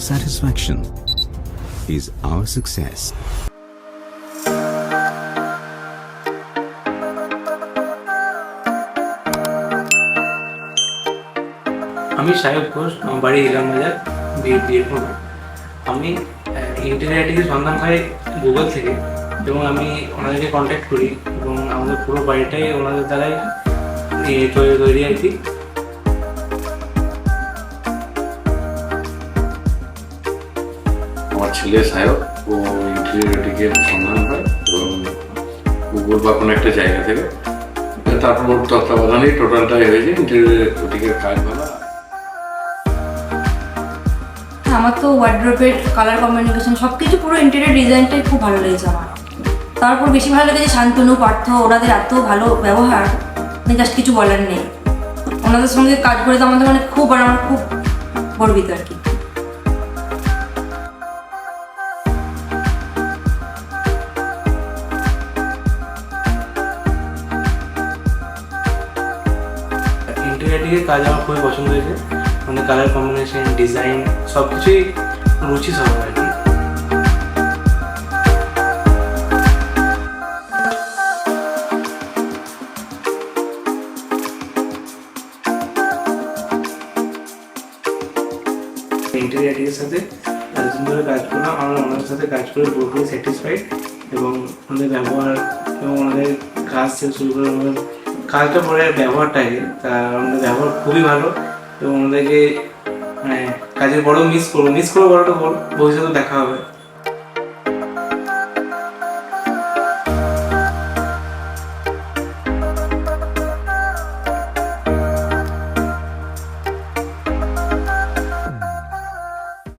satisfaction is our success. আমি সাহেব ঘোষ, আমার বাড়ি ইলাম বাজার বীরভূম। আমি ইন্টেরিয়ারটিকে সন্ধান পাই গুগল থেকে এবং আমি ওনাদেরকে কন্ট্যাক্ট করি এবং আমাদের পুরো বাড়িটাই ওনাদের দ্বারাই তৈরি আর কি। আমার ছেলে সায়ক, ও ইন্টেরিয়রটিকে সন্ধান পায় এবং গুগল বা কোনো একটা জায়গা থেকে, তারপর ওর তত্ত্বাবধানেই টোটালটাই হয়েছে ইন্টেরিয়রটিকের কাজ ভালো। আমার তো ওয়ার্ড্রোবের কালার কম্বিনেশন সব কিছু পুরো ইন্টেরিয়র ডিজাইনটাই খুব ভালো লেগেছে আমার। তারপর বেশি ভালো লেগেছে শান্তনু, পার্থ, ওনাদের এত ভালো ব্যবহার, মানে জাস্ট কিছু বলার নেই। ওনাদের সঙ্গে কাজ করে তো আমাদের মানে আমার খুব গর্বিত আর কি। ইন্টেরিয়রটিকে কাজ আমার খুবই পছন্দ হয়েছে, মানে কালার কম্বিনেশন, ডিজাইন সব কিছুই রুচি সব আর কি। ইন্টেরিয়রটির সাথে এতদিন ধরে কাজ করলাম, আমরা ওনাদের সাথে কাজ করে পুরোপুরি স্যাটিসফাইড এবং ওনাদের ব্যবহার এবং ওনাদের কাজ থেকে শুরু করে ওনাদের কাজটা পরে ব্যবহারটাকে, তা ওনাদের ব্যবহার খুবই ভালো এবং ওনাদেরকে মানে কাজের বড় মিস করবো বড়টা ভবিষ্যতে দেখা হবে।